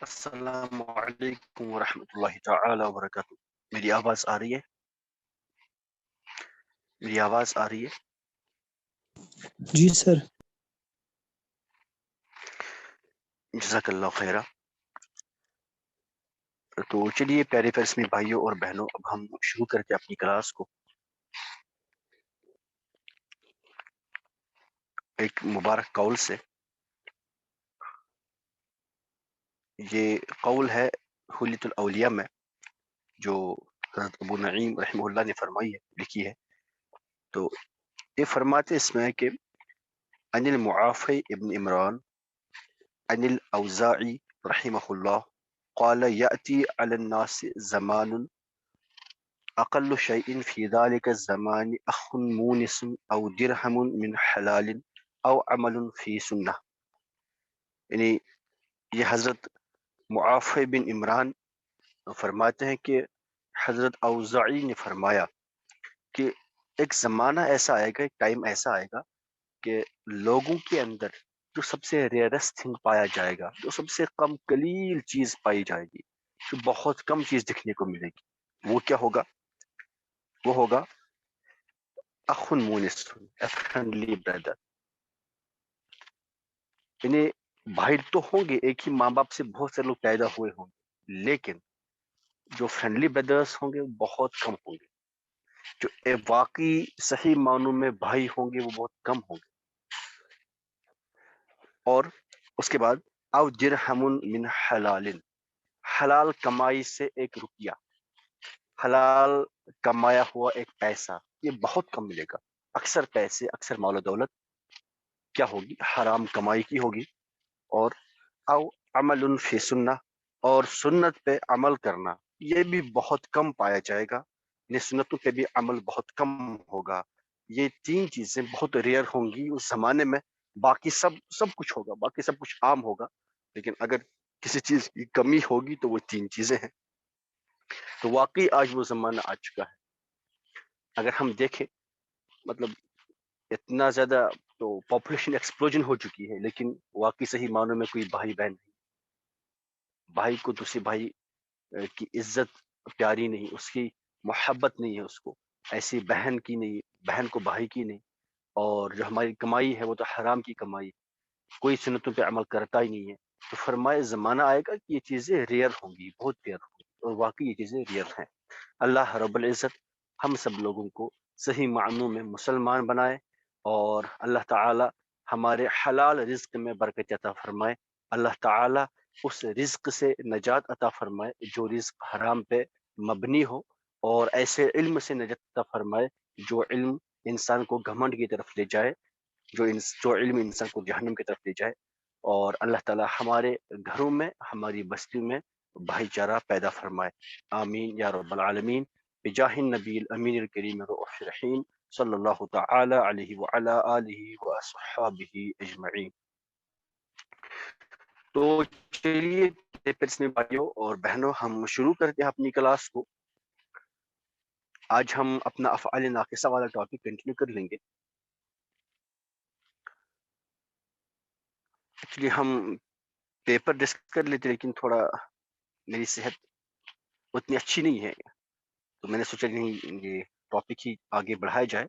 السلام علیکم ورحمۃ اللہ تعالی وبرکاتہ. میری آواز آ رہی ہے؟ میری آواز آ رہی ہے؟ جی سر. جزاک اللہ خیرہ. تو چلیے پیارے فرسمی بھائیوں اور بہنوں، اب ہم شروع کرتے اپنی کلاس کو. ایک مبارک قول سے. یہ قول ہے حلیۃ الاولیاء میں، جو حضرت ابو نعیم رحمہ اللہ نے فرمائی ہے، لکھی ہے. تو یہ فرماتے اس میں کہ عن المعافی ابن عمران عن الاوزاعی رحمہ اللہ قال یأتی علی الناس زمان اقل شیء فی ذلک الزمان اخ مونس او درہم من حلال او عمل فی سنہ. یعنی یہ حضرت معافی بن عمران فرماتے ہیں کہ حضرت اوزاعی نے فرمایا کہ ایک زمانہ ایسا آئے گا، ایک ٹائم ایسا آئے گا کہ لوگوں کے اندر جو سب سے ریئرسٹ تھنگ پایا جائے گا، جو سب سے کم قلیل چیز پائی جائے گی، جو بہت کم چیز دکھنے کو ملے گی، وہ کیا ہوگا؟ وہ ہوگا اخ مونس، فرینڈلی بردر. یعنی بھائی تو ہوں گے، ایک ہی ماں باپ سے بہت سے لوگ پیدا ہوئے ہوں گے، لیکن جو فرینڈلی بردرس ہوں گے وہ بہت کم ہوں گے. جو واقعی صحیح معنوں میں بھائی ہوں گے وہ بہت کم ہوں گے. اور اس کے بعد او درہم من حلال، حلال کمائی سے ایک روپیہ، حلال کمایا ہوا ایک پیسہ، یہ بہت کم ملے گا. اکثر پیسے، اکثر مال و دولت کیا ہوگی؟ حرام کمائی کی ہوگی. اور او عمل فی سنہ، اور سنت پہ عمل کرنا، یہ بھی بہت کم پایا جائے گا. یہ سنتوں پہ بھی عمل بہت کم ہوگا. یہ تین چیزیں بہت ریئر ہوں گی اس زمانے میں. باقی سب کچھ ہوگا، باقی سب کچھ عام ہوگا، لیکن اگر کسی چیز کی کمی ہوگی تو وہ تین چیزیں ہیں. تو واقعی آج وہ زمانہ آ چکا ہے. اگر ہم دیکھیں، مطلب اتنا زیادہ تو پاپولیشن ایکسپلوژن ہو چکی ہے، لیکن واقعی صحیح معنوں میں کوئی بھائی بہن نہیں. بھائی کو دوسرے بھائی کی عزت پیاری نہیں، اس کی محبت نہیں ہے اس کو، ایسی بہن کی نہیں، بہن کو بھائی کی نہیں. اور جو ہماری کمائی ہے وہ تو حرام کی کمائی، کوئی سنتوں پہ عمل کرتا ہی نہیں ہے. تو فرمائے زمانہ آئے گا کہ یہ چیزیں ریئر ہوں گی، بہت ریئر ہوں گی، اور واقعی یہ چیزیں ریئر ہیں. اللہ رب العزت ہم سب لوگوں کو صحیح معنوں میں مسلمان بنائے، اور اللہ تعالی ہمارے حلال رزق میں برکت عطا فرمائے. اللہ تعالی اس رزق سے نجات عطا فرمائے جو رزق حرام پہ مبنی ہو، اور ایسے علم سے نجات عطا فرمائے جو علم انسان کو گھمنڈ کی طرف لے جائے، جو علم انسان کو جہنم کی طرف لے جائے. اور اللہ تعالی ہمارے گھروں میں، ہماری بستیوں میں بھائی چارہ پیدا فرمائے. آمین یا رب العالمین، بجاہ النبی الامین الکریم الرؤوف الرحیم صلی اللہ تعالی علیہ وعلی آلہ وصحابہ اجمعین. تو چلیے پیارے بھائیوں اور بہنوں، ہم شروع کرتے ہیں اپنی کلاس کو. آج ہم اپنا افعال ناقصہ والا ٹاپک کنٹینیو کر لیں گے. ایکچولی ہم پیپر ڈسکس کر لیتے، لیکن تھوڑا میری صحت اتنی اچھی نہیں ہے، تو میں نے سوچا نہیں یہ ٹاپک ہی آگے بڑھایا جائے.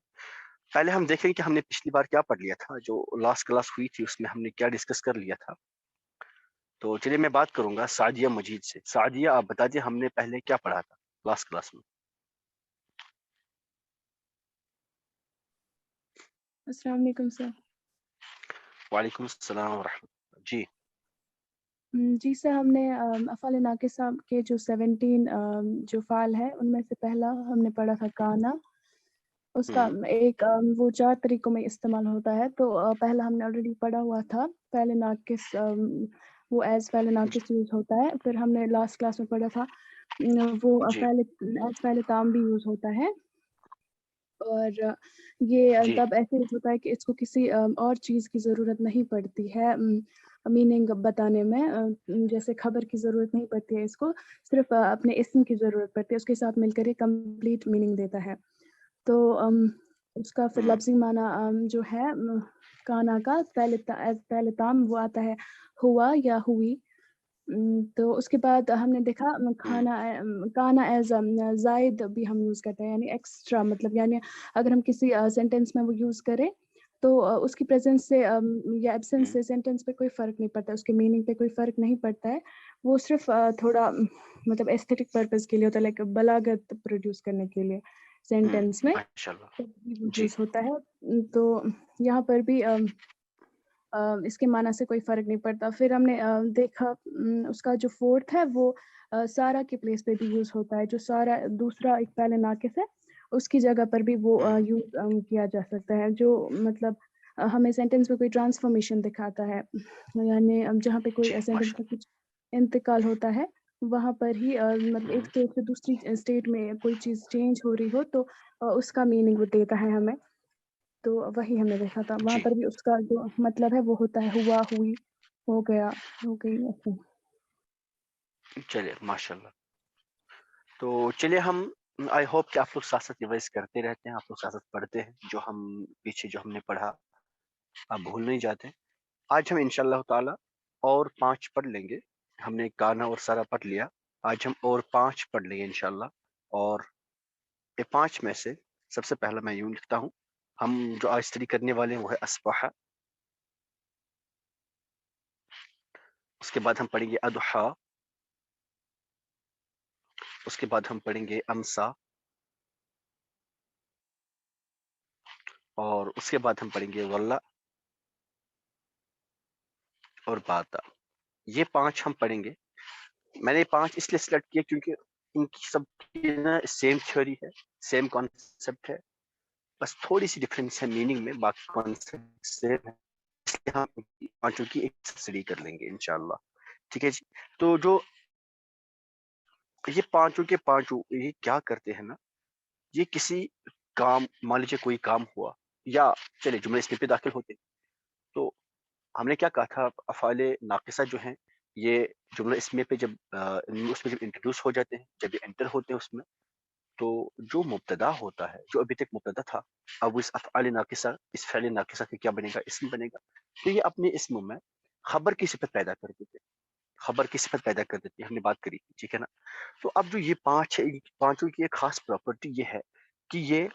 پہلے ہم دیکھیں کہ ہم نے پچھلی بار کیا پڑھ لیا تھا. جو لاسٹ کلاس ہوئی تھی اس میں ہم نے کیا ڈسکس کر لیا تھا. تو چلیے میں بات کروں گا سعدیہ مجید سے. سعدیہ آپ بتا دیے ہم نے پہلے کیا پڑھا تھا لاسٹ کلاس میں. السلام علیکم سر. وعلیکم السلام ورحمۃ اللہ. جی جی سر، ہم نے افعال ناقصہ کے جو 17 جو فعل ہے ان میں سے پہلا ہم نے پڑھا تھا کانا. اس کا ایک وہ 4 طریقوں میں استعمال ہوتا ہے. تو پہلا ہم نے آلریڈی پڑھا ہوا تھا، فعل ناقص وہ ایز فعل ناقص یوز ہوتا ہے. پھر ہم نے لاسٹ کلاس میں پڑھا تھا وہ جی ایز فعل تام بھی یوز ہوتا ہے. اور یہ جی تب ایسے ہوتا ہے کہ اس کو کسی اور چیز کی ضرورت نہیں پڑتی ہے میننگ بتانے میں. جیسے خبر کی ضرورت نہیں پڑتی ہے، اس کو صرف اپنے اسم کی ضرورت پڑتی ہے، اس کے ساتھ مل کر یہ کمپلیٹ میننگ دیتا ہے. تو اس کا پھر لفظی معنی جو ہے کانا کا پہلے تام وہ آتا ہے ہوا یا ہوئی. تو اس کے بعد ہم نے دیکھا کانا ایز زائد بھی ہم یوز کرتے ہیں، یعنی ایکسٹرا، مطلب یعنی اگر ہم کسی سینٹینس میں وہ یوز کریں تو اس کی پریزنس سے یا ایبسنس سے سینٹینس پہ کوئی فرق نہیں پڑتا، اس کے میننگ پہ کوئی فرق نہیں پڑتا ہے. وہ صرف تھوڑا مطلب ایستھیٹک پرپز کے لیے ہوتا ہے، لائک بلاغت پروڈیوس کرنے کے لیے سینٹینس میں ماشاءاللہ جی یوز ہوتا ہے. تو یہاں پر بھی اس کے معنی سے کوئی فرق نہیں پڑتا. پھر ہم نے دیکھا اس کا جو فورتھ ہے وہ سارا کے پلیس پہ بھی یوز ہوتا ہے. جو سارا دوسرا ایک فعل ناقص ہے اس کی جگہ پر بھی وہ یوز کیا جا سکتا ہے، جو مطلب ہمیں سینٹینس میں کوئی ٹرانسفارمیشن دکھاتا ہے، یعنی جہاں پہ کوئی جی سینٹینس کا ماشاءاللہ کچھ انتقال ہوتا ہے وہاں پر ہی مطلب ایک اسٹیٹ سے دوسری اسٹیٹ میں کوئی چیز چینج ہو رہی ہو تو اس کا میننگ وہ دیتا ہے ہمیں. تو وہی ہم نے دیکھا تھا، وہاں جی پر بھی اس کا جو مطلب ہے وہ ہوتا ہے ہوا، ہوئی، ہو گیا، ہو گئی ایسے. چلیے ماشاءاللہ. تو چلیے ہم آئی ہوپ کہ آپ لوگ ساتھ ساتھ ریوائز کرتے رہتے ہیں، آپ لوگ ساتھ ساتھ پڑھتے ہیں، جو ہم پیچھے جو ہم نے پڑھا آپ بھول نہیں جاتے. آج ہم انشاءاللہ تعالی اور 5 پڑھ لیں گے. ہم نے کانا اور سارا پڑھ لیا، آج ہم اور 5 پڑھ لیں گے انشاءاللہ. اور یہ 5 میں سے سب سے پہلا میں یوں لکھتا ہوں، ہم جو آج اسٹڈی کرنے والے ہیں وہ ہے اصبح. اس کے بعد ہم پڑھیں گے اضحیٰ. اس کے بعد ہم پڑھیں گے امسا. اور اس کے بعد ہم پڑھیں گے واللہ اور باتا. یہ 5 ہم پڑھیں گے. میں نے 5 اس لیے سلیکٹ کیا کیونکہ ان کی سب کی نا سیم تھیوری ہے، سیم کانسیپٹ ہے، بس تھوڑی سی ڈفرینس ہے میننگ میں، باقی کانسیپٹ سیم ہے. اس لیے ہم 5 کی ایک اسٹڈی کر لیں گے انشاءاللہ. ٹھیک ہے جی. تو جو یہ 5 کے 5 یہ کیا کرتے ہیں نا، یہ کسی کام، مان لیجیے کوئی کام ہوا یا چلے جملے اس پہ داخل ہوتے، تو ہم نے کیا کہا تھا، افعال ناقصہ جو ہیں یہ جملہ اسمیہ پہ جب اس میں جب انٹروڈیوس ہو جاتے ہیں، جب یہ انٹر ہوتے ہیں اس میں، تو جو مبتدا ہوتا ہے، جو ابھی تک مبتدا تھا، اب اس افعال ناقصہ، اس فعل ناقصہ کا کیا بنے گا، اسم بنے گا. تو یہ اپنے اسم میں خبر کی صفت پیدا کر دیتے، خبر کی صفت پیدا کر دیتی ہے، ہم نے بات کری، ٹھیک ہے نا. تو اب جو یہ 5 ہے، پانچوں کی ایک خاص پراپرٹی یہ ہے کہ یہ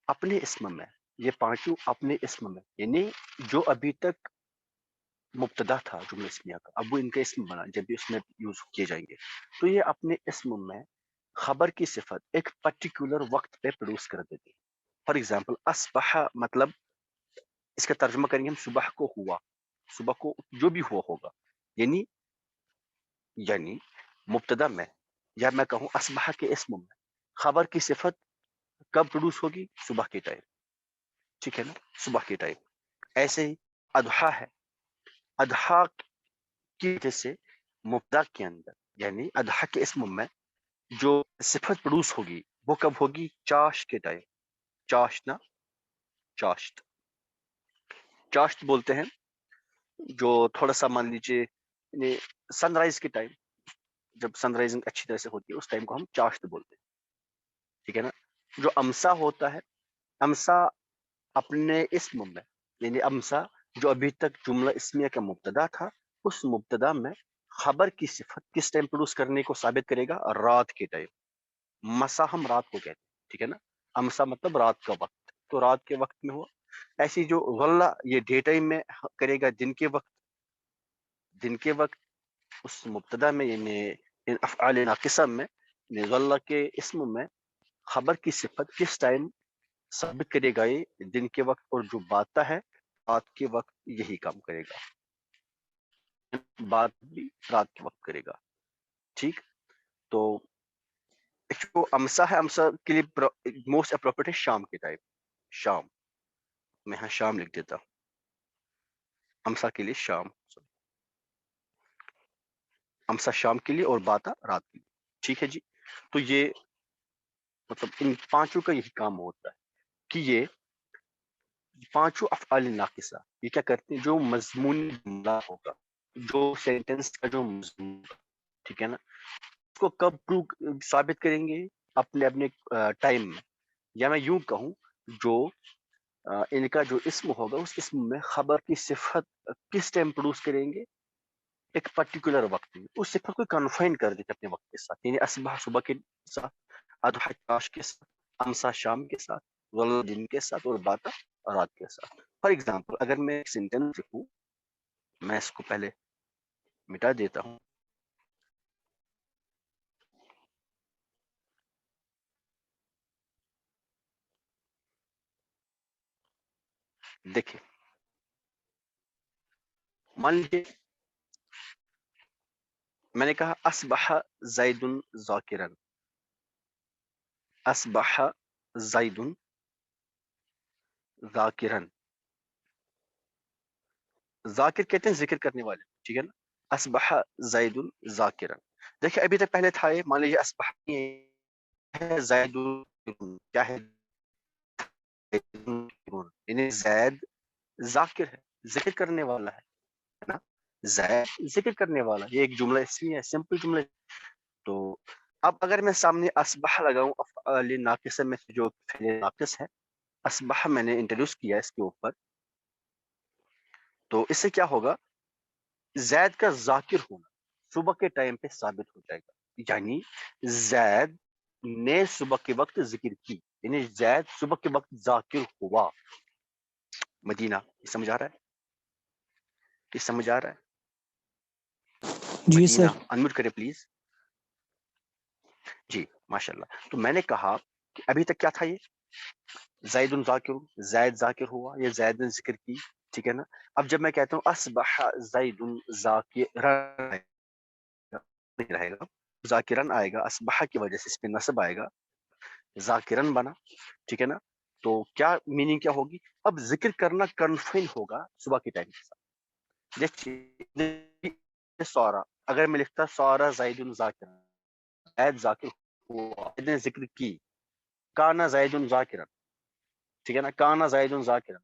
اپنے اسم میں، یہ 5 اپنے اسم میں، یعنی جو ابھی تک مبتدا تھا جملہ اسمیہ کا، اب وہ ان کا اسم بنا جب بھی اس میں یوز کیے جائیں گے، تو یہ اپنے اسم میں خبر کی صفت ایک پرٹیکولر وقت پہ پروڈیوس کر دیتے ہیں. فار ایگزامپل اصبح مطلب اس کا ترجمہ کریں گے ہم صبح کو ہوا، صبح کو جو بھی ہوا ہوگا، یعنی مبتدا میں، یا میں کہوں اصبح کے اسم میں خبر کی صفت کب پروڈیوس ہوگی، صبح کے ٹائم. ٹھیک ہے نا، صبح کے ٹائم. ایسے ہی اضحیٰ ہے، اضحیٰ کی وجہ سے مبتدا کے اندر، یعنی اضحیٰ کے اسم میں جو صفت پروڈیوس ہوگی وہ کب ہوگی، چاشت کے ٹائم. چاشت نا، چاشت، چاشت بولتے ہیں جو تھوڑا سا مان لیجیے سن رائز کے ٹائم، جب سن رائزنگ اچھی طرح سے ہوتی ہے اس ٹائم کو ہم چاشت بولتے ہیں. ٹھیک ہے نا. جو امسا ہوتا ہے، امسا اپنے اسم میں، یعنی امسا جو ابھی تک جملہ اسمیہ کا مبتدا تھا، اس مبتدا میں خبر کی صفت کس ٹائم پروڈیوس کرنے کو ثابت کرے گا، رات کے ٹائم. مسا ہم رات کو کہتے ہیں، ٹھیک ہے نا. امسا مطلب رات کا وقت، تو رات کے وقت میں ہوا. ایسی جو غلہ یہ ڈے ٹائم میں کرے گا، دن کے وقت، دن کے وقت اس مبتدا میں، یعنی ان افعال ناقصہ میں، غلہ کے اسم میں خبر کی صفت کس ٹائم ثابت کرے گا، یہ دن کے وقت. اور جو باتا ہے رات کے وقت یہی کام کرے گا، بات بھی رات کے وقت کرے گا. ٹھیک. تو جو امسا ہے، امسا کے لیے موسٹ اپروپریٹ ہے شام کے ٹائم. شام میں ہاں شام لکھ دیتا ہوں، امسا کے لیے شام، امسا شام کے لیے اور باتا رات کے لیے. ٹھیک ہے جی. تو یہ مطلب ان 5 کا یہی کام ہوتا ہے کہ یہ 5 افعال ناقصہ یہ کیا کرتے ہیں، جو مضمون جملہ ہوگا، جو سینٹینس کا جو مضمون، ٹھیک ہے نا، اس کو کب ثابت کریں گے، اپنے اپنے ٹائم میں. یا میں یوں کہوں، جو ان کا جو اسم ہوگا اس اسم میں خبر کی صفت کس ٹائم پروڈیوس کریں گے، ایک پرٹیکولر وقت میں اس سے پھر کوئی کنفائن کر دیتے اپنے وقت کے ساتھ، یعنی اصبح صبح کے ساتھ، اضحیٰ چاش کے ساتھ، امسا شام کے ساتھ، ظل دن کے ساتھ، اور باتا رات کے ساتھ. فار ایگزامپل اگر میں ایک سینٹینس لکھوں، میں اس کو پہلے مٹا دیتا ہوں. دیکھیں، مان لیجیے میں نے کہا اصبح زید ذاکرا، اصبح زید ذاکرا. ذاکر کہتے ہیں ذکر کرنے والے، ٹھیک ہے نا. اصبح زید ذاکرا. دیکھیں ابھی تک پہلے تھا یہ، مان لیجیے اصبح ہے زید، کیا ہے، یعنی زید ذاکر ہے، ذکر کرنے والا ہے نا. زید ذکر کرنے والا، یہ ایک جملہ اسمی ہے، سمپل جملہ. تو اب اگر میں سامنے اصبح لگاؤں افعال ناقصہ میں سے جو فعل ناقص ہے، اصبح میں نے انٹروڈیوس کیا اس کے اوپر، تو اس سے کیا ہوگا، زید کا ذاکر ہونا صبح کے ٹائم پہ ثابت ہو جائے گا. یعنی زید نے صبح کے وقت ذکر کی، یعنی زید صبح کے وقت ذاکر ہوا. مدینہ، یہ سمجھ آ رہا ہے؟ یہ سمجھ آ رہا ہے؟ جی مدینہ سر. انمیوٹ کرے پلیز. جی ماشاءاللہ. تو میں نے کہا کہ ابھی تک کیا تھا، یہ زید ذاکر، زید ذاکر ہوا یا زید نے ذکر کی، ٹھیک ہے نا. اب جب میں کہتا ہوں اصبح زید ذاکرا، نہیں رہے گا، ذاکرن آئے گا، اصبح کی وجہ سے اس پہ نصب آئے گا، ذاکرن بنا، ٹھیک ہے نا. تو کیا میننگ کیا ہوگی، اب ذکر کرنا کنفائن ہوگا صبح کے ٹائم کے ساتھ. دیکھیے سورا، اگر میں لکھتا سورا زید ذاکر، زید ذاکر ہوا، زید نے ذکر کی، کانا زید ذاکرا، ٹھیک ہے نا، کانا زید ذاکرا.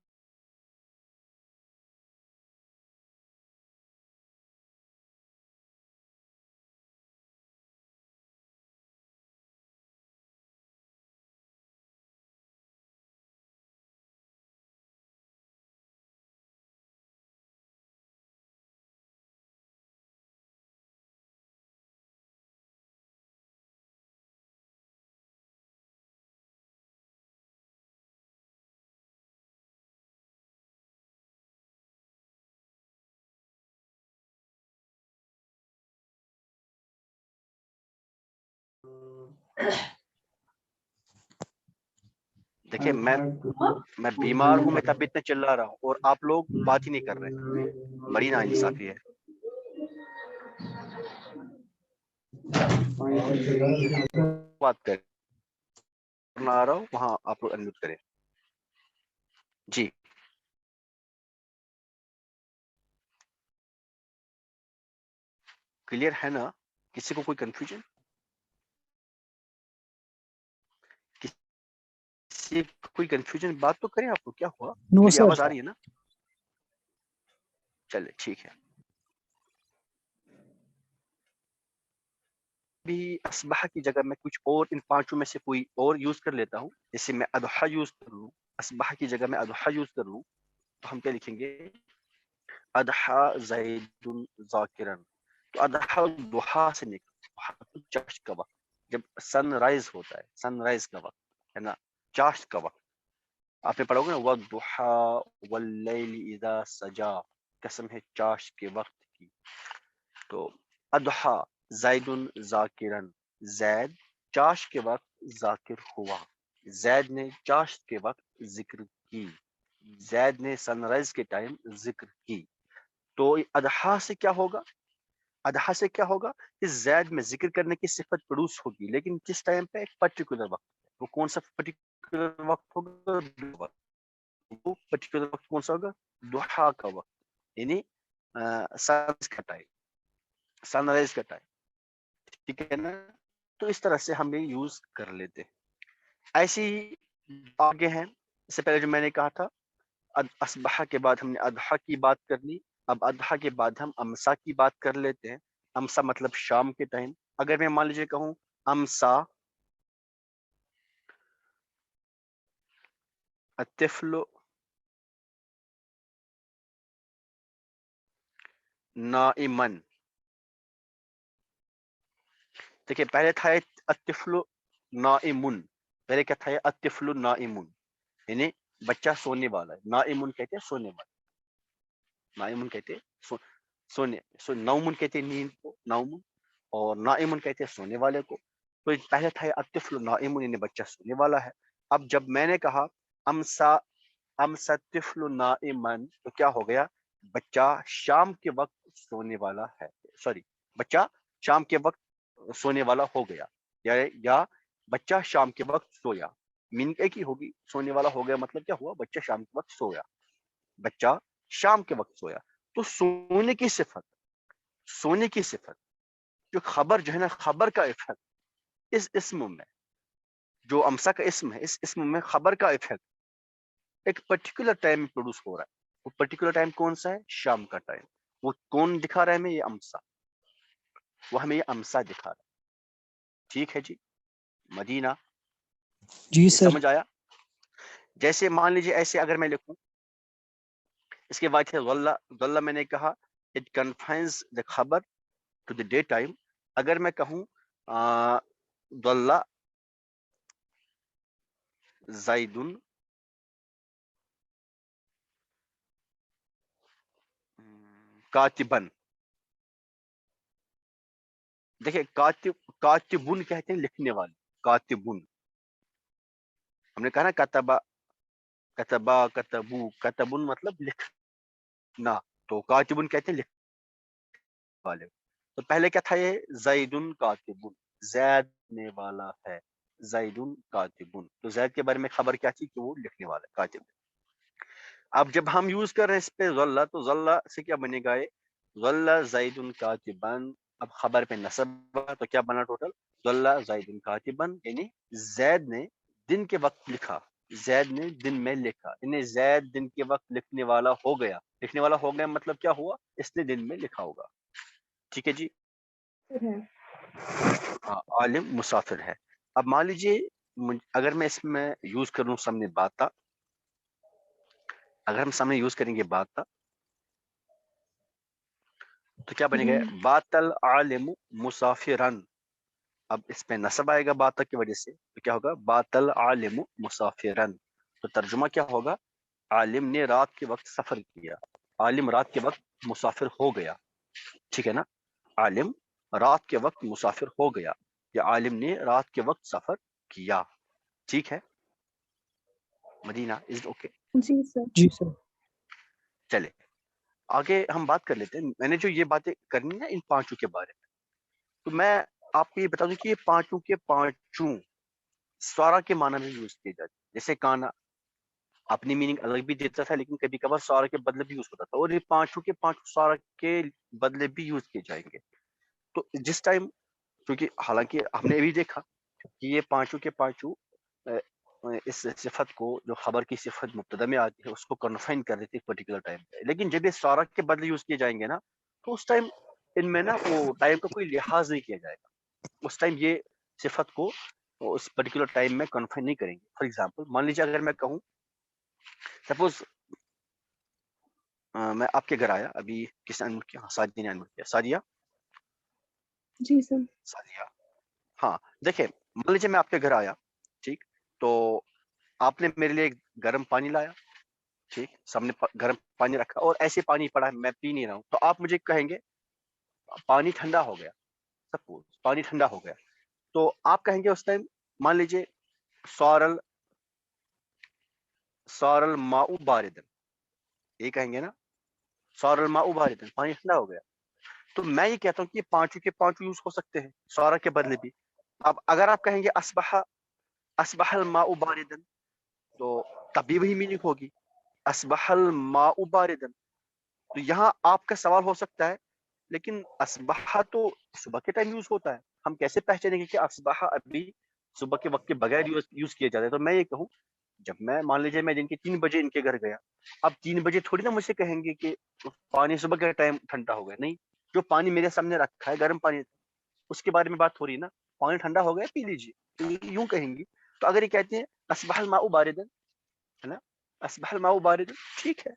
دیکھیں میں بیمار ہوں، میں تب اتنا چلا رہا ہوں اور آپ لوگ بات ہی نہیں کر رہے، بڑی ناانصافی ہے. بات کرنا آ رہا ہوں وہاں آپ لوگ انمیوٹ کریں. جی کلیئر ہے نا؟ کسی کو کوئی کنفیوژن، کسی کو کوئی کنفیوژن؟ بات تو کریں آپ کو، کیا ہوا، نو میری سر. آواز آ رہی ہے نا؟ چلے ٹھیک ہے. بھی اصبح کی جگہ میں کچھ اور ان پانچوں میں سے کوئی اور یوز کر لیتا ہوں. جیسے میں اضحیٰ یوز کر لوں، اصبح کی جگہ میں اضحیٰ یوز کر لوں، تو ہم کیا لکھیں گے، اضحیٰ زید ذاکرا. تو اضحیٰ ضحیٰ سے نکل، چاشت کا وقت، جب سن رائز ہوتا ہے، سن رائز کا وقت ہے نا، چاشت کا وقت. آپ نے پڑھا ہوگا نا، والضحیٰ واللیل اذا سجا، قسم ہے چاشت کے وقت کی. تو اضحیٰ زید ذاکرا، زید چاش کے وقت ذاکر ہوا، زید نے چاشت کے وقت ذکر کی، زید نے سن رائز کے ٹائم ذکر کی. تو اضحیٰ سے کیا ہوگا، اضحیٰ سے کیا ہوگا کہ زید میں ذکر کرنے کی صفت پروڈوس ہوگی، لیکن کس ٹائم پہ، ایک پرٹیکولر وقت. وہ کون سا پرٹیکولر وقت ہوگا، وہ پرٹیکولر وقت کون سا ہوگا، ضحیٰ کا وقت، یعنی سن کا ٹائم، سن رائز کا ٹائم، ٹھیک ہے نا. تو اس طرح سے ہم یہ یوز کر لیتے. ایسی آگے ہیں، اس سے پہلے جو میں نے کہا تھا اصبح کے بعد ہم نے اضحیٰ کی بات کر لی. اب اضحیٰ کے بعد ہم امسا کی بات کر لیتے ہیں. امسا مطلب شام کے ٹائم. اگر میں مان لیجیے کہوں امسا الطفل نائمن، دیکھیں پہلے تھا الطفل نائمن، پہلے کیا تھا الطفل نائمن یعنی بچہ سونے والا ہے، نائمن کہتے ہیں سونے والا، نائمن کہتے ہیں سونے، نومن کہتے ہیں نیند کو نومن، اور نائمن کہتے ہیں سونے والے کو. تو پہلے تھا الطفل نائمن یعنی بچہ سونے والا ہے. اب جب میں نے کہا امسا الطفل نائمن تو کیا ہو گیا؟ بچہ شام کے وقت سونے والا ہے، سوری بچہ شام کے وقت سونے والا ہو گیا، یا بچہ شام کے وقت سویا. میننگ ایک ہی ہوگی، سونے والا ہو گیا مطلب کیا ہوا؟ بچہ شام کے وقت سویا، بچہ شام کے وقت سویا. تو سونے کی صفت جو خبر جو ہے نا، خبر کا افیکٹ اس اسم میں، جو امسا کا اسم ہے اس اسم میں خبر کا افیکٹ ایک پرٹیکولر ٹائم میں پروڈیوس ہو رہا ہے. وہ پرٹیکولر ٹائم کون سا ہے؟ شام کا ٹائم. وہ کون دکھا رہا ہے ہمیں؟ یہ امسا، وہ ہمیں یہ امسا دکھا رہا ہے. ٹھیک ہے جی مدینہ، جی یہ سر. سمجھ آیا؟ جیسے مان لیجیے ایسے اگر میں لکھوں، اس کے بعد ہے ظل، میں نے کہا اٹ کنفائنز دا خبر ٹو دا ڈے ٹائم. اگر میں کہوں ظل زیدن کاتبن، دیکھیں کاتبن کہتے ہیں لکھنے والے، کاتبن. ہم نے کہا نا کتبا کتبو، کتبن مطلب لکھنا، تو کاتبن کہتے ہیں لکھنے والے. تو پہلے کیا تھا؟ یہ زیدن کاتبن، زید لکھنے والا ہے، زیدن کاتبن. تو زید کے بارے میں خبر کیا تھی؟ کہ وہ لکھنے والا ہے، کاتب. اب جب ہم یوز کر رہے ہیں اس پہ ظل، تو ظل سے کیا بنے گا؟ ظل زیدن کاتبن. اب خبر پہ نصب تو کیا بنا ٹوٹل؟ ظل زیدن کاتبن یعنی زید نے دن کے وقت لکھا، زید نے دن میں لکھا، یعنی زید دن کے وقت لکھنے والا ہو گیا. لکھنے والا ہو گیا مطلب کیا ہوا؟ اس نے دن میں لکھا ہوگا. ٹھیک ہے جی. ہاں عالم مسافر ہے. اب مان لیجیے اگر میں اس میں یوز کروں سامنے باتا، اگر ہم سامنے یوز کریں گے باتا تو کیا بنے گا؟ بات العالم مسافرن. اب اس پہ نصب آئے گا باتا کی وجہ سے، تو کیا ہوگا؟ بات العالم مسافرن. تو ترجمہ کیا ہوگا؟ عالم نے رات کے وقت سفر کیا، عالم رات کے وقت مسافر ہو گیا. ٹھیک ہے نا؟ عالم رات کے وقت مسافر ہو گیا، یا عالم نے رات کے وقت سفر کیا. ٹھیک ہے مدینہ، از اوکے؟ جی سر. جی سر. چلے آگے ہم بات کر لیتے ہیں. میں نے جو یہ باتیں کرنی ہے ان پانچوں کے بارے میں، تو میں آپ کو یہ بتا دوں کہ یہ پانچوں کے پانچوں سوارا کے معنی میں یوز کیے جاتے ہیں. جیسے کانا اپنی میننگ الگ بھی دیتا تھا، لیکن کبھی کبھار سوارا کے بدلے بھی یوز ہوتا تھا، اور یہ پانچوں کے پانچوں سوارا کے بدلے بھی یوز کیے جائیں گے. تو جس ٹائم، کیونکہ حالانکہ ہم نے ابھی دیکھا کہ یہ پانچوں کے پانچوں اس صفت کو، جو خبر کی صفت مبتدا میں آتی ہے، اس کو کنفائن کر دیتے ایک پرٹیکولر ٹائم پہ. لیکن جب یہ سوارا کے بدلے یوز کیے جائیں گے نا، تو اس ٹائم ان میں نا وہ ٹائم کا کوئی لحاظ نہیں کیا جائے گا. اس ٹائم یہ صفت کو اس پرٹیکولر ٹائم میں کنفائن نہیں کریں گے. فار ایگزامپل مان لیجیے اگر میں کہوں سپوز میں آپ کے گھر آیا، ابھی کس نے انمٹ کیا؟ سعدیہ نے انمٹ کیا. سعدیہ، جی سر. سعدیہ ہاں دیکھیں مان لیجیے میں آپ کے گھر آیا، ٹھیک، تو آپ نے میرے لیے گرم پانی لایا، ٹھیک، سامنے گرم پانی رکھا اور ایسے پانی پڑا ہے، میں پی نہیں رہا ہوں. تو آپ مجھے کہیں گے پانی ٹھنڈا ہو گیا، سپوز پانی ٹھنڈا ہو گیا، تو آپ کہیں گے اس ٹائم مان لیجیے سار الماء باردن، یہ کہیں گے نا، سار الماء باردن، پانی ٹھنڈا ہو گیا. تو میں یہ کہتا ہوں کہ یہ پانچوں کے پانچوں یوز ہو سکتے ہیں سارا کے بدلے بھی. اب اگر آپ کہیں گے اصبح الماء باردن، تو تب بھی وہی میننگ ہوگی، اصبح الماء باردن. تو یہاں آپ کا سوال ہو سکتا ہے لیکن اصبح تو صبح کے ٹائم یوز ہوتا ہے، ہم کیسے پہچانیں گے کہ اصبح ابھی صبح کے وقت کے بغیر یوز کیا جاتا ہے؟ تو میں یہ کہوں، جب میں مان لیجیے میں دن کے 3 بجے ان کے گھر گیا، اب 3 بجے تھوڑی نا مجھ سے کہیں گے کہ پانی صبح کے ٹائم ٹھنڈا ہو گیا. نہیں، جو پانی میرے سامنے رکھا ہے گرم پانی، اس کے بارے میں بات ہو رہی ہے نا، پانی ٹھنڈا ہو گیا پی لیجیے، یوں کہیں گی. تو اگر یہ کہتے ہیں اصبح الماء باردن، ہے نا، اصبح الماء باردن، ٹھیک ہے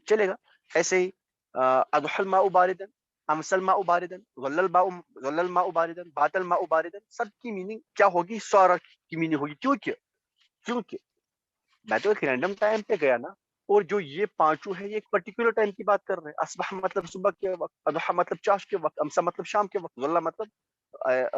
چلے گا. ایسے ہی اضحى الماء باردن، امسل ماء باردن، ظل الماء باردن، بات الماء باردن، سب کی میننگ کیا ہوگی؟ سارا کی میننگ ہوگی. کیونکہ میں تو ایک رینڈم ٹائم پہ گیا نا، اور جو یہ پانچوں ہے یہ ایک پرٹیکولر ٹائم کی بات کر رہے ہیں. اصبح مطلب صبح کے وقت، اضحیٰ مطلب چاش کے وقت، امسا مطلب شام کے وقت، ظل مطلب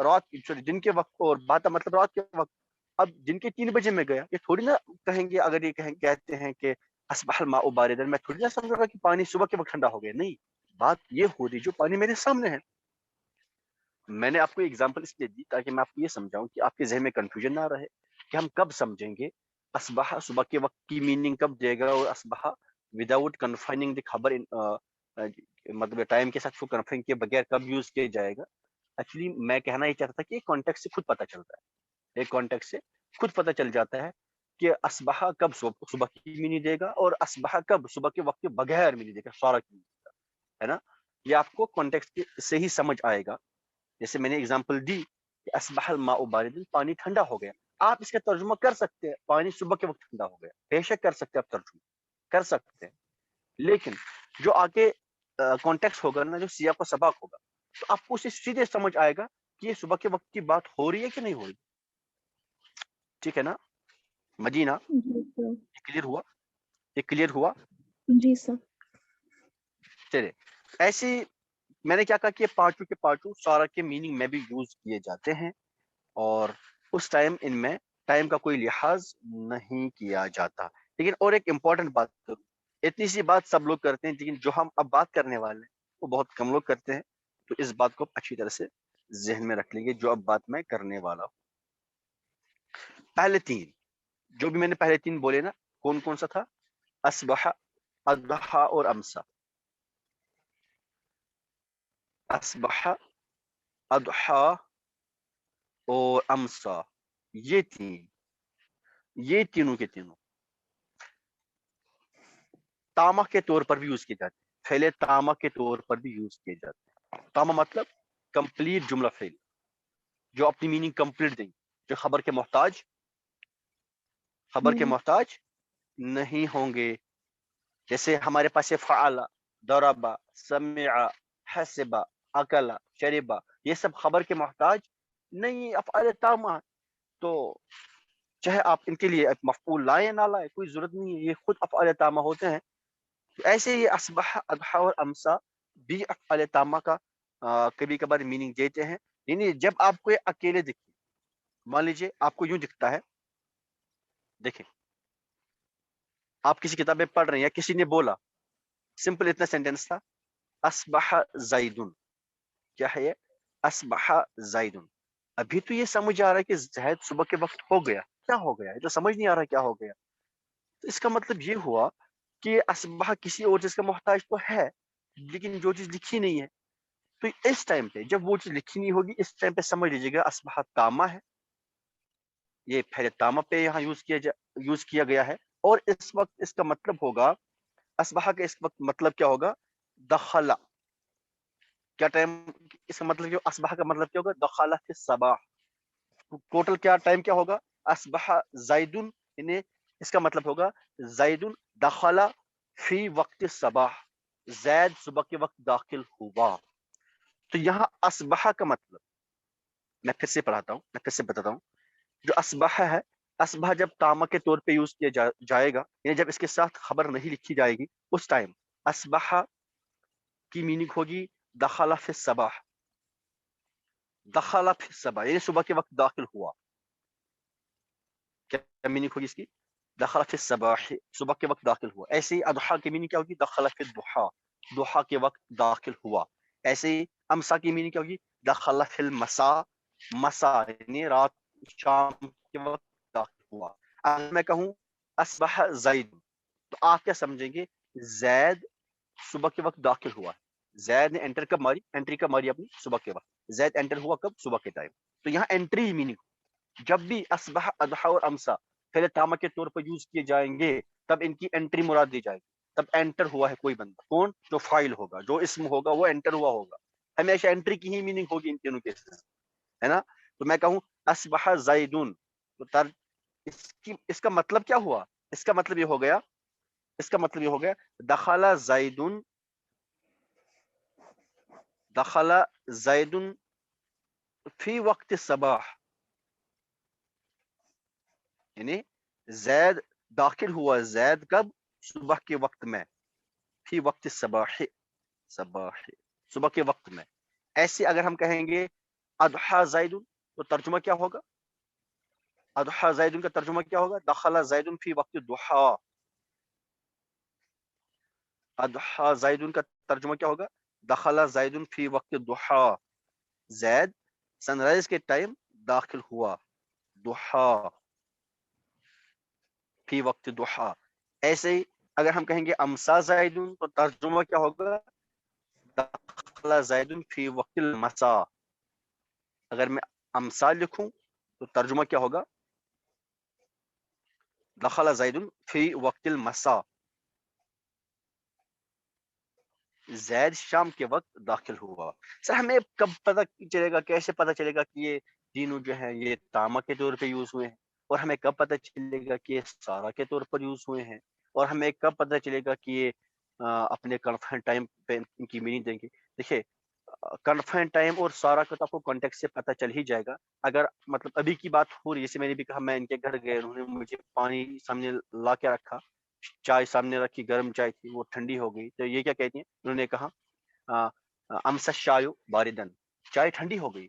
رات دن کے وقت، اور باتا مطلب رات کے وقت. اب دن کے 3 بجے میں گیا، یہ تھوڑی نا کہیں گے، اگر یہ کہتے ہیں کہ اصبح الماء باردن، میں تھوڑی نہ سمجھوں گا کہ پانی صبح کے وقت ٹھنڈا ہو گیا. نہیں، بات یہ ہو رہی جو پانی میرے سامنے ہے. میں نے آپ کو ایگزامپل اس لیے دی تاکہ میں آپ کو یہ سمجھاؤں کہ آپ کے ذہن میں کنفیوژن نہ رہے کہ ہم کب سمجھیں گے اصبح صبح کے وقت کی میننگ کب دے گا، اور اصبح وداؤٹ کنفائننگ دی خبر مطلب ٹائم کے ساتھ کو کنفائن کے بغیر کب یوز کیا جائے گا. ایکچولی میں کہنا یہ چاہتا تھا کہ ایک کانٹیکسٹ سے خود پتہ چلتا ہے، ایک کانٹیکسٹ سے خود پتہ چل جاتا ہے کہ اصبح کب صبح کی میننگ دے گا، اور اصبح کب صبح کے وقت کے بغیر میننگ دے گا، سارا کی meaning دے گا، ہے نا. یہ آپ کو کانٹیکسٹ سے ہی سمجھ آئے گا. جیسے میں نے اگزامپل دی کہ اصبح الماء باردن، پانی ٹھنڈا ہو گیا. آپ اس کا ترجمہ کر سکتے ہیں، پانی صبح کے وقت ٹھنڈا ہو گیا، بے شک کر سکتے ہیں، آپ ترجمہ کر سکتے ہیں. لیکن جو آگے کانٹیکس ہوگا نا، جو سیاق و سباق ہوگا، تو آپ کو اسے سیدھے سمجھ آئے گا کہ یہ صبح کے وقت کی بات ہو رہی ہے کہ نہیں ہو رہی. ٹھیک ہے نا مدینہ؟ جی سر. یہ کلیئر ہوا؟ یہ کلیئر ہوا؟ جی سر. چلے ایسی میں نے کیا کہا کہ پانچوں کے پانچوں سارا کے میننگ میں بھی یوز کیے جاتے ہیں، اور اس ٹائم ان میں ٹائم کا کوئی لحاظ نہیں کیا جاتا. لیکن اور ایک امپورٹنٹ بات کروں، اتنی سی بات سب لوگ کرتے ہیں، لیکن جو ہم اب بات کرنے والے ہیں وہ بہت کم لوگ کرتے ہیں. تو اس بات کو اچھی طرح سے ذہن میں رکھ لیں گے جو اب بات میں کرنے والا ہوں. پہلے 3 جو بھی میں نے پہلے 3 بولے نا، کون کون سا تھا؟ اصبح، اضحیٰ اور امسا. اصبح، اضحیٰ اور امسا، یہ تینوں کے تینوں تامہ کے طور پر بھی یوز کیے جاتے ہیں، فعل تامہ کے طور پر بھی یوز کیے جاتے ہیں. تامہ مطلب کمپلیٹ جملہ فعل، جو اپنی میننگ کمپلیٹ دیں، جو خبر کے محتاج نہیں ہوں گے. جیسے ہمارے پاس فعل، ضرب، سمع، حسب، اکل، شرب، یہ سب خبر کے محتاج نہیں، افعال تامہ. تو چاہے آپ ان کے لیے مفعول لائیں نہ لائیں، کوئی ضرورت نہیں ہے، یہ خود افعال تامہ ہوتے ہیں. ایسے ہی اصبح، اضحیٰ اور امسا بھی افعال تامہ کا کبھی کبھار میننگ دیتے ہیں. یعنی جب آپ کو یہ اکیلے دکھے، مان لیجیے آپ کو یوں دکھتا ہے، دیکھیں آپ کسی کتاب میں پڑھ رہے ہیں یا کسی نے بولا، سمپل اتنا سینٹینس تھا، اصبح زیدن. کیا ہے یہ؟ اصبح زیدن. ابھی تو یہ سمجھ آ رہا ہے کہ زید صبح کے وقت ہو گیا. کیا ہو گیا؟ یہ تو سمجھ نہیں آ رہا کیا ہو گیا. تو اس کا مطلب یہ ہوا کہ اصبح کسی اور چیز کا محتاج تو ہے، لیکن جو چیز لکھی نہیں ہے. تو اس ٹائم پہ جب وہ چیز لکھی نہیں ہوگی، اس ٹائم پہ سمجھ لیجیے گا اصبح تامہ ہے. یہ پہلے تامہ پہ یہاں یوز کیا گیا ہے. اور اس وقت اس کا مطلب ہوگا، اصبح کا اس وقت مطلب کیا ہوگا؟ دخل. کیا ٹائم اس کا مطلب کیا؟ اصبح کا مطلب کیا ہوگا؟ دخل فی الصباح. ٹوٹل کیا ٹائم کیا ہوگا؟ اصبح زیدن، یعنی اس کا مطلب ہوگا زیدن دخل فی وقت الصباح، زید صبح کے وقت داخل ہوا. تو یہاں اصبح کا مطلب میں پھر سے پڑھاتا ہوں، میں پھر سے بتاتا ہوں. جو اصبح ہے، اصبح جب تامہ کے طور پہ یوز کیا جائے گا، یعنی جب اس کے ساتھ خبر نہیں لکھی جائے گی، اس ٹائم اصبح کی میننگ ہوگی دخل فی الصباح. دخل فی الصباح یعنی صبح کے وقت داخل ہوا. کیا میننگ ہوگی اس کی؟ دخل فی الصباح، صبح کے وقت داخل ہوا. ایسے ہی اضحیٰ کی میننگ کیا ہوگی؟ دخل فی الضحیٰ، ضحیٰ کے وقت داخل ہوا. ایسے ہی امسا کی میننگ کیا ہوگی؟ دخل فی المساء، مساء یعنی رات شام کے وقت داخل ہوا. اگر میں کہوں اصبح زید، تو آپ کیا سمجھیں گے؟ زید صبح کے وقت داخل ہوا. زید نے انٹر کب ماری؟ انٹری کب ماری اپنی؟ صبح کے وقت. زید انٹر ہوا کب؟ صبح کے ٹائم. تو یہاں انٹری میننگ، جب بھی اصبح، اضحیٰ اور امسا پہلے تامہ کے طور پر یوز کیے جائیں گے، تب ان کی انٹری مراد دی جائے گی. تب انٹر ہوا ہے کوئی بندہ. کون؟ جو فاعل ہوگا، جو اسم ہوگا، وہ انٹر ہوا ہوگا. ہمیشہ انٹری کی ہی میننگ ہوگی ان تینوں کیسز، ہے نا. تو میں کہوں اصبح زیدن، تو اس کا مطلب کیا ہوا؟ اس کا مطلب یہ ہو گیا دخل زیدن دخل زید فی وقت الصباح، یعنی زید داخل ہوا، زید کب؟ صبح کے وقت میں، فی وقت الصباح، صبح کے وقت میں. ایسے اگر ہم کہیں گے اضحى زید تو ترجمہ کیا ہوگا؟ اضحى زید کا ترجمہ کیا ہوگا؟ دخل زید فی وقت الضحى. اضحى زید کا ترجمہ کیا ہوگا؟ دخل زید فی وقت الضحى. زید سن رائز کے ٹائم داخل ہوا، ضحى فی وقت ضحى. ایسے ہی اگر ہم کہیں گے امسا زید تو ترجمہ کیا ہوگا؟ دخل زید فی وقت المساء. اگر میں امسا لکھوں تو ترجمہ کیا ہوگا؟ دخل زید فی وقت المساء. زید شام کے وقت داخل ہوا. سر ہمیں کب پتہ چلے گا، کیسے پتہ چلے گا کہ یہ تینوں جو ہیں یہ تامہ کے طور پہ یوز ہوئے ہیں، اور ہمیں کب پتہ چلے گا کہ یہ سارا کے طور پر یوز ہوئے ہیں، اور ہمیں کب پتہ چلے گا کہ یہ اپنے کنفرنٹ ٹائم پہ ان کی میننگ دیں گے؟ دیکھیے کنفرنٹ ٹائم اور سارا کا تو آپ کو کانٹیکٹ سے پتہ چل ہی جائے گا. اگر مطلب ابھی کی بات ہو رہی ہے، جیسے میں نے بھی کہا میں ان کے گھر گئے، انہوں نے مجھے پانی سامنے لا کے رکھا، چائے سامنے رکھی، گرم چائے تھی، وہ ٹھنڈی ہو گئی، تو یہ کیا کہتی ہیں؟ انہوں نے کہا امس الشاء باردن، چائے ٹھنڈی ہو گئی.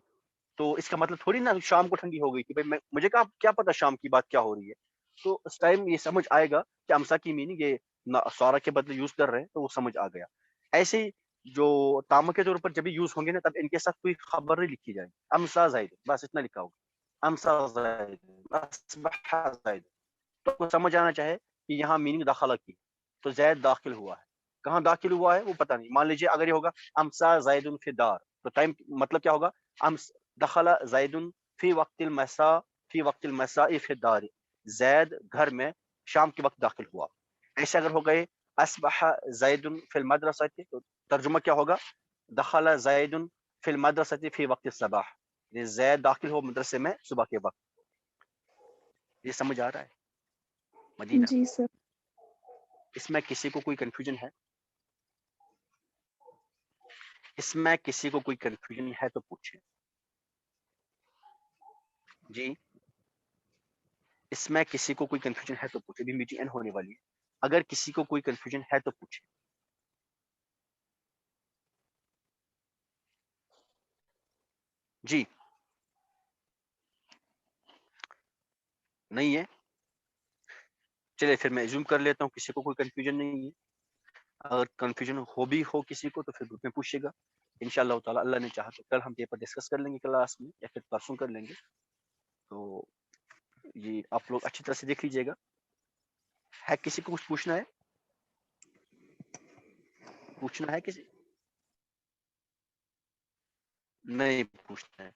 تو اس کا مطلب تھوڑی نا شام کو ٹھنڈی ہو گئی تھی، بھائی مجھے کیا پتا شام کی بات کیا ہو رہی ہے. تو اس ٹائم یہ سمجھ آئے گا کہ امسا کی میننگ یہ سارا کے بدلے یوز کر رہے ہیں، تو وہ سمجھ آ گیا. ایسے ہی جو تامہ کے طور پر جب یوز ہوں گے نا، تب ان کے ساتھ کوئی خبر نہیں لکھی جائے گی. امسا زید، بس اتنا لکھا ہوگا، امسا زید، اصبح زید. تو سمجھ آنا چاہے کہ یہاں میننگ داخلہ کی، تو زید داخل ہوا ہے. کہاں داخل ہوا ہے وہ پتہ نہیں. مان لیجیے اگر یہ ہوگا امسا زید فی الدار، تو ٹائم مطلب کیا ہوگا؟ دخل زید فی وقت المساء، فی وقت المساء فی الدار، زید گھر میں شام کے وقت داخل ہوا. ایسے اگر ہو گئے اصبح زید فی المدرسہ، تو ترجمہ کیا ہوگا؟ دخل زید فی المدرسہ فی وقت الصباح، یعنی زید داخل ہو مدرسے میں صبح کے وقت. یہ سمجھ آ رہا ہے؟ مدینہ، جی سر. اس میں کسی کو کوئی کنفیوژن ہے؟ اس میں کسی کو کوئی کنفیوژن ہے تو پوچھیں. جی اس میں کسی کو کوئی کنفیوژن ہے تو پوچھیں، بھی میٹنگ اینڈ ہونے والی ہے. اگر کسی کو کوئی کنفیوژن ہے تو پوچھیں. جی نہیں ہے؟ چلے پھر میں زوم کر لیتا ہوں کسی کو کوئی کنفیوژن نہیں ہے. اگر کنفیوژن ہو بھی ہو کسی کو تو پھر گروپ میں پوچھے گا. انشاءاللہ تعالی اللہ نے چاہا تو کل ہم پیپر ڈسکس کر لیں گے کلاس میں، یا پھر پرسوں کر لیں گے. تو یہ آپ لوگ اچھی طرح سے دیکھ لیجیے گا. ہے کسی کو کچھ پوچھنا ہے؟ پوچھنا ہے کسی؟ نہیں پوچھنا ہے.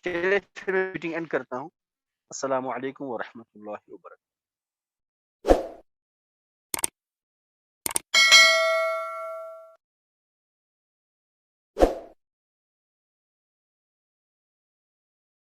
چلیے پھر میں میٹنگ اینڈ کرتا ہوں. السلام علیکم ورحمۃ اللہ وبرکاتہ.